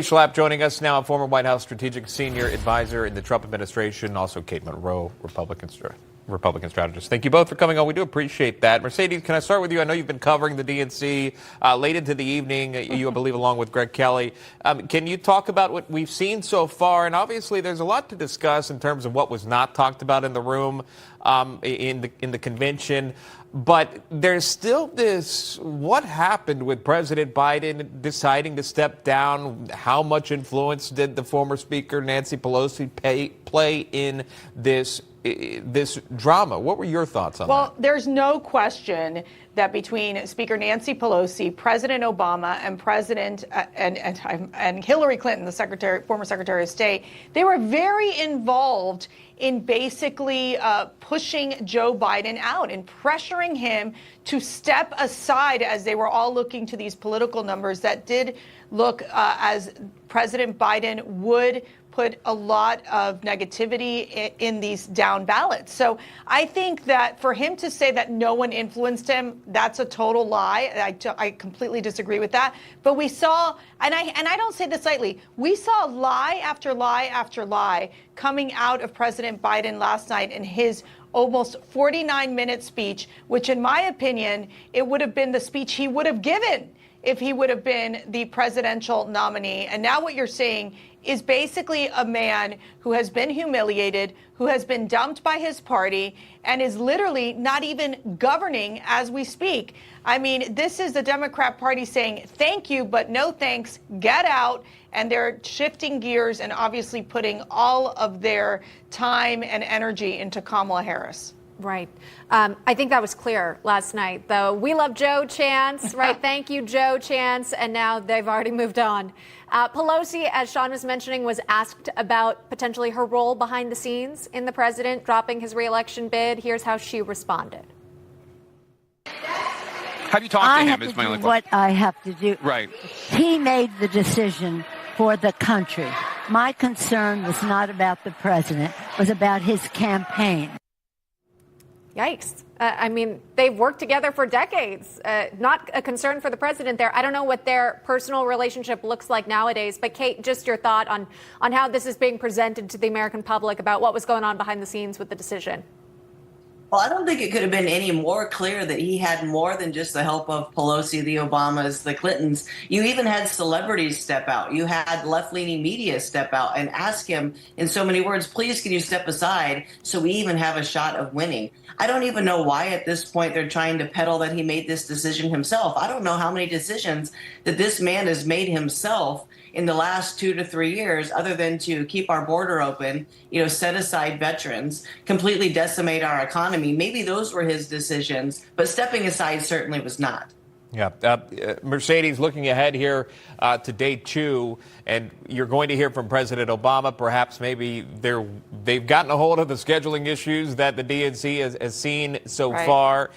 Schlapp joining us now, a former White House strategic senior advisor in the Trump administration, also Kate Monroe, Republican strategist. Thank you both for coming on. We do appreciate that. Mercedes, can I start with you? I know you've been covering the DNC late into the evening, you, I believe, along with Greg Kelly. Can you talk about what we've seen so far? And obviously, there's a lot to discuss in terms of what was not talked about in the room in the convention. But there's still this, what happened with President Biden deciding to step down? How much influence did the former Speaker Nancy Pelosi play in this drama? What were your thoughts on that? Well, there's no question that between Speaker Nancy Pelosi, President Obama, and and Hillary Clinton, the former Secretary of State, they were very involved in basically pushing Joe Biden out and pressuring him to step aside as they were all looking to these political numbers that did look as President Biden would put a lot of negativity in these down ballots. So I think that for him to say that no one influenced him, that's a total lie. I completely disagree with that. But we saw, and I don't say this lightly, we saw lie after lie after lie coming out of President Biden last night in his almost 49-minute speech, which in my opinion, it would have been the speech he would have given if he would have been the presidential nominee. And now what you're seeing is basically a man who has been humiliated, who has been dumped by his party, and is literally not even governing as we speak. I mean, this is the Democrat Party saying, thank you, but no thanks, get out. And they're shifting gears and obviously putting all of their time and energy into Kamala Harris. Right. I think that was clear last night, though. We love Joe Chance, right? Thank you, Joe Chance. And now they've already moved on. Pelosi, as Sean was mentioning, was asked about potentially her role behind the scenes in the president dropping his reelection bid. Here's how she responded. Have you talked to him? Is my only question. What I have to do. Right. He made the decision for the country. My concern was not about the president, it was about his campaign. Yikes. I mean, they've worked together for decades. Not a concern for the president there. I don't know what their personal relationship looks like nowadays. But, Kate, just your thought on how this is being presented to the American public about what was going on behind the scenes with the decision. Well, I don't think it could have been any more clear that he had more than just the help of Pelosi, the Obamas, the Clintons. You even had celebrities step out. You had left-leaning media step out and ask him in so many words, please, can you step aside so we even have a shot of winning? I don't even know why at this point they're trying to peddle that he made this decision himself. I don't know how many decisions that this man has made himself in the last 2 to 3 years, other than to keep our border open, set aside veterans, completely decimate our economy. Maybe those were his decisions, but stepping aside certainly was not. Yeah. Mercedes, looking ahead here to day 2, and you're going to hear from President Obama. Perhaps maybe they've gotten a hold of the scheduling issues that the DNC has seen so far.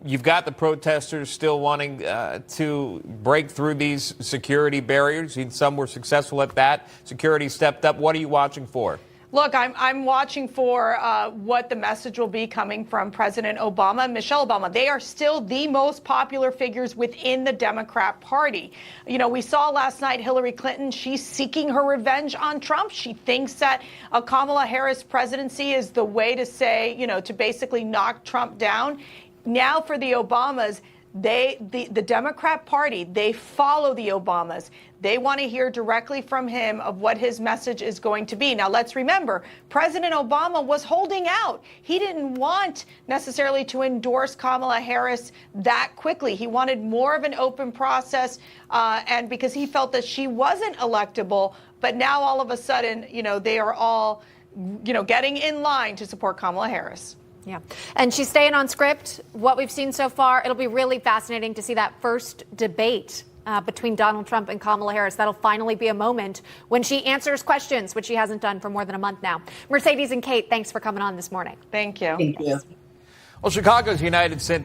You've got the protesters still wanting to break through these security barriers. Some were successful at that. Security stepped up. What are you watching for? Look, I'm watching for what the message will be coming from President Obama and Michelle Obama. They are still the most popular figures within the Democrat Party. We saw last night Hillary Clinton. She's seeking her revenge on Trump. She thinks that a Kamala Harris presidency is the way to say, to basically knock Trump down. Now for the Obamas, the Democrat Party, they follow the Obamas. They want to hear directly from him of what his message is going to be. Now, let's remember, President Obama was holding out. He didn't want necessarily to endorse Kamala Harris that quickly. He wanted more of an open process, and because he felt that she wasn't electable. But now all of a sudden, they are all, getting in line to support Kamala Harris. Yeah. And she's staying on script. What we've seen so far, it'll be really fascinating to see that first debate between Donald Trump and Kamala Harris. That'll finally be a moment when she answers questions, which she hasn't done for more than a month now. Mercedes and Kate, thanks for coming on this morning. Thank you. Thank you. Well, Chicago's United Center